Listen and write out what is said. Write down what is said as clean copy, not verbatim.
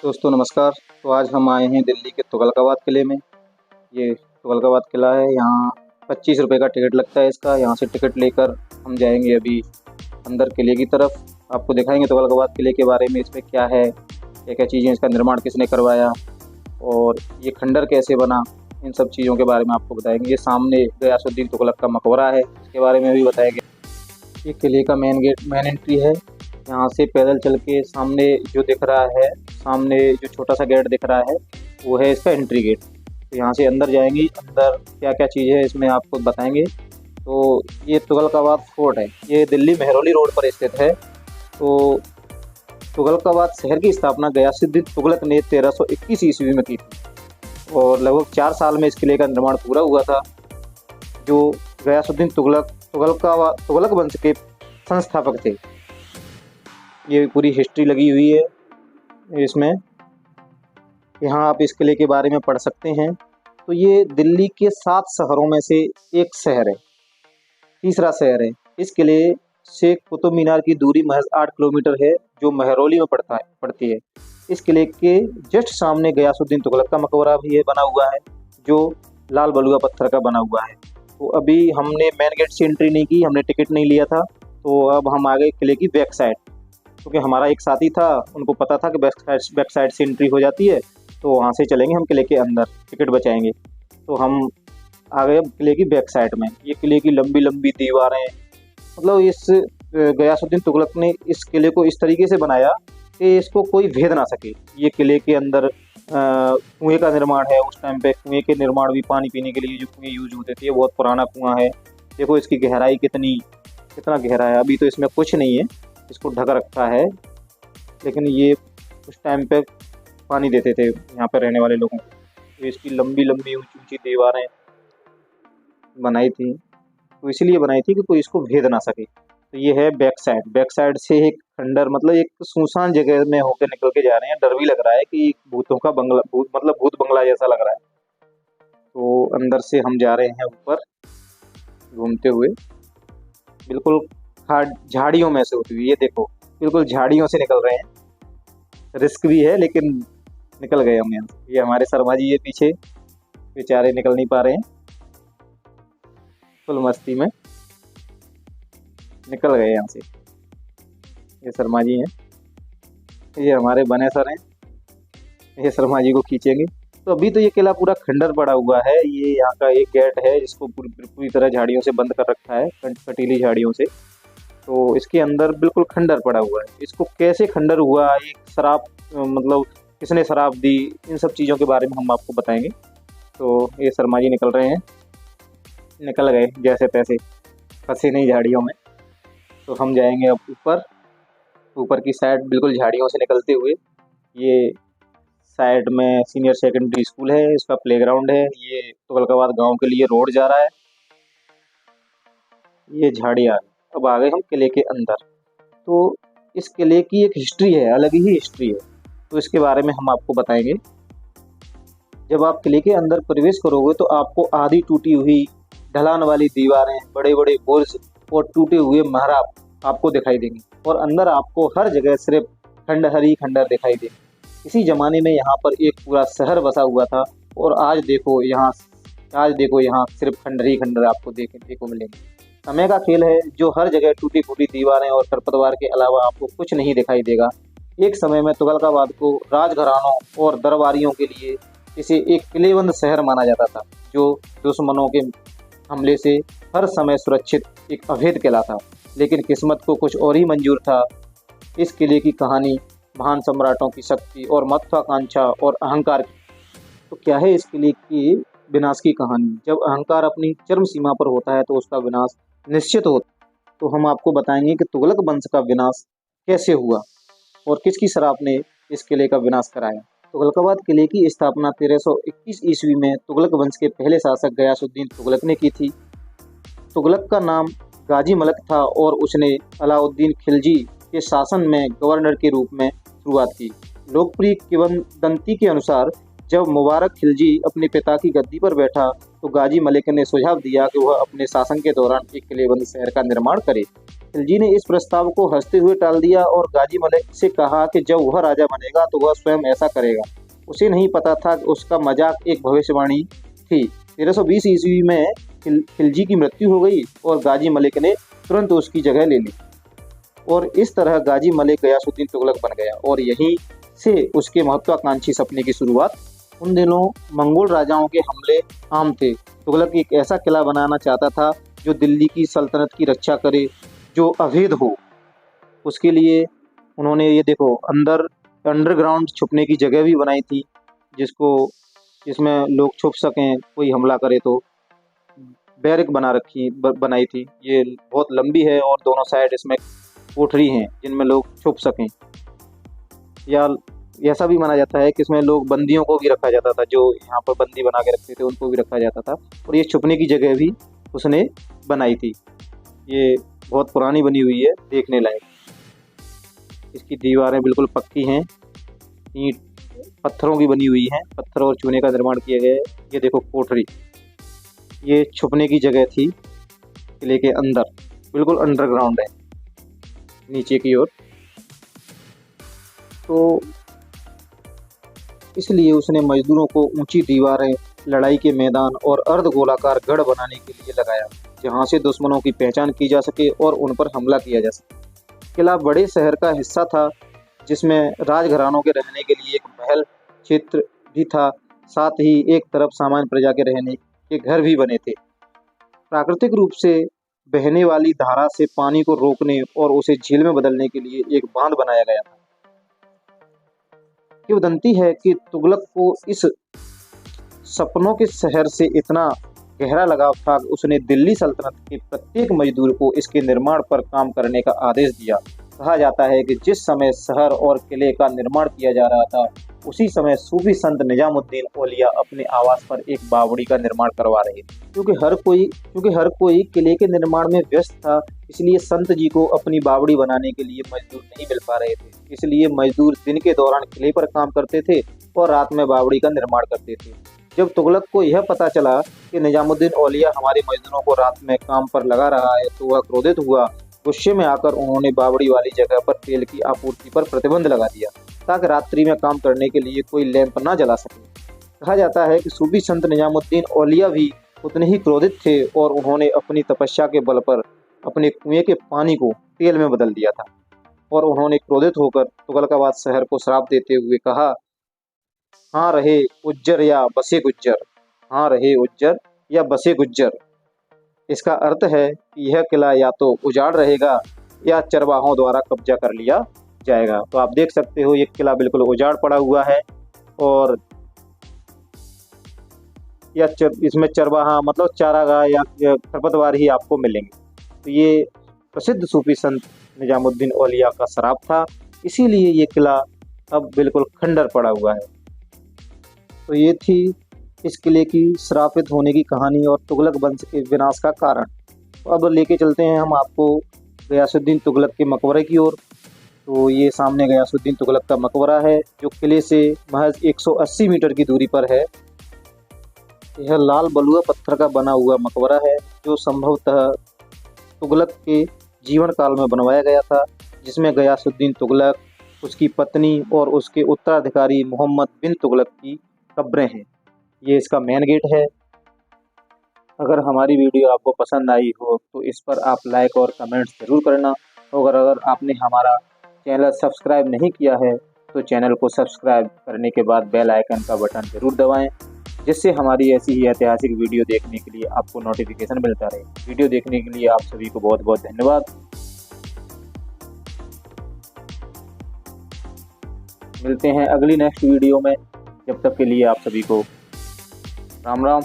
दोस्तों नमस्कार। तो आज हम आए हैं दिल्ली के तुगलकाबाद किले में। ये तुगलकाबाद किला है। यहाँ 25 रुपये का टिकट लगता है इसका। यहाँ से टिकट लेकर हम जाएंगे अभी अंदर किले की तरफ। आपको दिखाएंगे तुगलकाबाद किले के बारे में, इसमें क्या है, क्या क्या चीज़ें, इसका निर्माण किसने करवाया और ये खंडर कैसे बना, इन सब चीज़ों के बारे में आपको बताएंगे। ये सामने गयासुद्दीन तुगलक का मकबरा है, इसके बारे में भी बताया गया। ये किले का मेन गेट, मेन एंट्री है। यहाँ से पैदल चल के सामने जो दिख रहा है, सामने जो छोटा सा गेट दिख रहा है वो है इसका एंट्री गेट। तो यहाँ से अंदर जाएंगी। अंदर क्या क्या चीज़ है इसमें आपको बताएंगे। तो ये तुगलकाबाद फोर्ट है, ये दिल्ली मेहरौली रोड पर स्थित है। तो तुगलकाबाद शहर की स्थापना गयासुद्दीन तुगलक ने 1321 ईस्वी में की थी और लगभग 4 साल में इस किले का निर्माण पूरा हुआ था। जो गयासुद्दीन तुगलक वंश के संस्थापक थे। ये पूरी हिस्ट्री लगी हुई है इसमें, यहाँ आप इस किले के बारे में पढ़ सकते हैं। तो ये दिल्ली के 7 शहरों में से एक शहर है, तीसरा शहर है। इस किले से कुतुब मीनार की दूरी महज 8 किलोमीटर है, जो मेहरौली में पड़ती है। इस किले के जस्ट सामने गयासुद्दीन तुगलक का मकबरा भी है, बना हुआ है, जो लाल बलुआ पत्थर का बना हुआ है। तो अभी हमने मेन गेट से एंट्री नहीं की, हमने टिकट नहीं लिया था। तो अब हम आ गए किले की बैक साइड, क्योंकि हमारा एक साथी था, उनको पता था कि बैक साइड से एंट्री हो जाती है, तो वहाँ से चलेंगे हम किले के अंदर, टिकट बचाएंगे। तो हम आ गए अब किले की बैक साइड में। ये किले की लंबी लंबी दीवारें, मतलब इस गयासुद्दीन तुगलक ने इस किले को इस तरीके से बनाया कि इसको कोई भेद ना सके। ये किले के अंदर कुएं का निर्माण है। उस टाइम पे कुएं के निर्माण भी, पानी पीने के लिए जो कुएं यूज होते थे, बहुत पुराना कुआं है। देखो इसकी गहराई कितना गहरा है। अभी तो इसमें कुछ नहीं है, इसको ढक रखा है, लेकिन ये उस टाइम पे पानी देते थे यहाँ पर रहने वाले लोगों को। तो इसकी लंबी लंबी ऊंची ऊंची दीवारें बनाई थी, तो इसलिए बनाई थी कि कोई इसको भेद ना सके। तो ये है बैक साइड। बैक साइड से एक खंडर, मतलब एक सुनसान जगह में होकर निकल के जा रहे हैं। डर भी लग रहा है कि भूतों का बंगला, भूत बंगला जैसा लग रहा है। तो अंदर से हम जा रहे हैं ऊपर घूमते हुए, बिल्कुल झाड़ियों में से होती हुई। ये देखो बिल्कुल झाड़ियों से निकल रहे हैं। रिस्क भी है लेकिन निकल गए हम यहाँ से। ये हमारे शर्मा जी, ये पीछे बेचारे निकल नहीं पा रहे हैं, फुल मस्ती में निकल गए यहाँ से। ये शर्मा जी हैं, ये हमारे बने सर हैं, ये शर्मा जी को खींचेंगे। तो अभी तो ये किला पूरा खंडर पड़ा हुआ है। ये यहाँ का एक गेट है जिसको पूरी तरह झाड़ियों से बंद कर रखा है, कटीली झाड़ियों से। तो इसके अंदर बिल्कुल खंडर पड़ा हुआ है। इसको कैसे खंडर हुआ, एक शराब, मतलब किसने शराब दी, इन सब चीज़ों के बारे में हम आपको बताएंगे। तो ये शर्मा जी निकल रहे हैं, निकल गए जैसे तैसे, फंसे नहीं झाड़ियों में। तो हम जाएंगे अब ऊपर की साइड, बिल्कुल झाड़ियों से निकलते हुए। ये साइड में सीनियर सेकेंडरी स्कूल है, इसका प्लेग्राउंड है। ये तुगलकाबाद गांव के लिए रोड जा रहा है। ये झाड़ियाँ। अब आ गए हम किले के अंदर। तो इस किले की एक हिस्ट्री है, अलग ही हिस्ट्री है, तो इसके बारे में हम आपको बताएंगे। जब आप किले के अंदर प्रवेश करोगे तो आपको आधी टूटी हुई ढलान वाली दीवारें, बड़े बड़े बुर्ज और टूटे हुए महराब आपको दिखाई देंगे, और अंदर आपको हर जगह सिर्फ खंडहर ही खंडहर दिखाई देंगे। इसी जमाने में यहाँ पर एक पूरा शहर बसा हुआ था, और आज देखो यहाँ सिर्फ खंडहर ही खंडहर आपको देखने को मिलेंगे। समय का खेल है, जो हर जगह टूटी फूटी दीवारें और खरपतवार के अलावा आपको कुछ नहीं दिखाई देगा। एक समय में तुगलकाबाद को राजघरानों और दरबारियों के लिए इसे एक किलेबंद शहर माना जाता था, जो दुश्मनों के हमले से हर समय सुरक्षित एक अभेद किला था। लेकिन किस्मत को कुछ और ही मंजूर था। इस किले की कहानी महान सम्राटों की शक्ति और महत्वाकांक्षा और अहंकार की। तो क्या है इस किले की विनाश की कहानी। जब अहंकार अपनी चरम सीमा पर होता है तो उसका विनाश निश्चित होता। तो हम आपको बताएंगे कि तुगलक वंश का विनाश कैसे हुआ और किसकी शराब ने इस किले का विनाश कराया। तुगलकाबाद किले की स्थापना 1321 ईस्वी में तुगलक वंश के पहले शासक गयासुद्दीन तुगलक ने की थी। तुगलक का नाम गाजी मलक था और उसने अलाउद्दीन खिलजी के शासन में गवर्नर के रूप में शुरुआत की। लोकप्रिय किंवदंती के अनुसार जब मुबारक खिलजी अपने पिता की गद्दी पर बैठा तो गाजी मलिक ने सुझाव दिया कि वह अपने शासन के दौरान एक किलेबंद शहर का निर्माण करे। खिलजी ने इस प्रस्ताव को हंसते हुए टाल दिया और गाजी मलिक से कहा कि जब वह राजा बनेगा तो वह स्वयं ऐसा करेगा। उसे नहीं पता था कि उसका मजाक एक भविष्यवाणी थी। 1320 ईस्वी में खिलजी की मृत्यु हो गई और गाजी मलिक ने तुरंत उसकी जगह ले ली और इस तरह गाजी मलिक गयासुद्दीन तुगलक बन गया और यहीं से उसके महत्वाकांक्षी सपने की शुरुआत। उन दिनों मंगोल राजाओं के हमले आम थे। तुगलक एक ऐसा किला बनाना चाहता था जो दिल्ली की सल्तनत की रक्षा करे, जो अभेद हो। उसके लिए उन्होंने ये देखो अंडरग्राउंड छुपने की जगह भी बनाई थी, जिसमें लोग छुप सकें, कोई हमला करे तो। बैरक बनाई थी। ये बहुत लंबी है और दोनों साइड इसमें कोठरी हैं जिनमें लोग छुप सकें। या ऐसा भी माना जाता है कि इसमें लोग बंदियों को भी रखा जाता था, जो यहाँ पर बंदी बना के रखते थे उनको भी रखा जाता था। और ये छुपने की जगह भी उसने बनाई थी। ये बहुत पुरानी बनी हुई है, देखने लायक। इसकी दीवारें बिल्कुल पक्की हैं, ईंट पत्थरों की बनी हुई हैं, पत्थर और चूने का निर्माण किया गया है। ये देखो कोठरी, ये छुपने की जगह थी किले के अंदर, बिल्कुल अंडरग्राउंड है नीचे की ओर। तो इसलिए उसने मजदूरों को ऊंची दीवारें, लड़ाई के मैदान और अर्धगोलाकार गढ़ बनाने के लिए लगाया, जहां से दुश्मनों की पहचान की जा सके और उन पर हमला किया जा सके। किला बड़े शहर का हिस्सा था, जिसमें राजघरानों के रहने के लिए एक महल क्षेत्र भी था। साथ ही एक तरफ सामान्य प्रजा के रहने के घर भी बने थे। प्राकृतिक रूप से बहने वाली धारा से पानी को रोकने और उसे झील में बदलने के लिए एक बांध बनाया गया था। किंवदंती है कि तुगलक को इस सपनों के शहर से इतना गहरा लगाव था कि उसने दिल्ली सल्तनत के प्रत्येक मजदूर को इसके निर्माण पर काम करने का आदेश दिया। कहा जाता है कि जिस समय शहर और किले का निर्माण किया जा रहा था, उसी समय सूफी संत निजामुद्दीन औलिया अपने आवास पर एक बावड़ी का निर्माण करवा रहे थे। क्योंकि हर कोई किले के निर्माण में व्यस्त था, इसलिए संत जी को अपनी बावड़ी बनाने के लिए मजदूर नहीं मिल पा रहे थे। इसलिए मजदूर दिन के दौरान किले पर काम करते थे और रात में बावड़ी का निर्माण करते थे। जब तुगलक को यह पता चला कि निजामुद्दीन औलिया हमारे मजदूरों को रात में काम पर लगा रहा है, तो वह क्रोधित हुआ। गुस्से में आकर उन्होंने बावड़ी वाली जगह पर तेल की आपूर्ति पर प्रतिबंध लगा दिया, ताकि रात्रि में काम करने के लिए कोई लैंप न जला सके। कहा जाता है कि सूफी संत निजामुद्दीन औलिया भी उतने ही क्रोधित थे और उन्होंने अपनी तपस्या के बल पर अपने कुएं के पानी को तेल में बदल दिया था। और उन्होंने क्रोधित होकर तुगलकाबाद शहर को श्राप देते हुए कहा, हाँ रहे उज्जर या बसे गुज्जर, हाँ रहे उज्जर या बसे गुज्जर। इसका अर्थ है कि यह किला या तो उजाड़ रहेगा या चरवाहों द्वारा कब्जा कर लिया जाएगा। तो आप देख सकते हो ये किला बिल्कुल उजाड़ पड़ा हुआ है और इसमें चरवाहा मतलब चारागाह या खरपतवार ही आपको मिलेंगे। तो ये प्रसिद्ध सूफी संत निजामुद्दीन औलिया का श्राप था, इसीलिए ये किला अब बिल्कुल खंडर पड़ा हुआ है। तो ये थी इस किले की श्रापित होने की कहानी और तुगलक वंश के विनाश का कारण। तो अब लेके चलते हैं हम आपको गयासुद्दीन तुगलक के मकबरे की ओर। तो ये सामने गयासुद्दीन तुगलक का मकबरा है, जो किले से महज 180 मीटर की दूरी पर है। यह लाल बलुआ पत्थर का बना हुआ मकबरा है, जो संभवतः तुगलक के जीवन काल में बनवाया गया था, जिसमें गयासुद्दीन तुगलक, उसकी पत्नी और उसके उत्तराधिकारी मोहम्मद बिन तुगलक की कब्रें हैं। ये इसका मेन गेट है। अगर हमारी वीडियो आपको पसंद आई हो तो इस पर आप लाइक और कमेंट्स ज़रूर करना। और अगर आपने हमारा चैनल सब्सक्राइब नहीं किया है तो चैनल को सब्सक्राइब करने के बाद बेल आइकन का बटन ज़रूर दबाएं, जिससे हमारी ऐसी ही ऐतिहासिक वीडियो देखने के लिए आपको नोटिफिकेशन मिलता रहे। वीडियो देखने के लिए आप सभी को बहुत बहुत धन्यवाद। मिलते हैं अगली नेक्स्ट वीडियो में। जब तक के लिए आप सभी को राम राम।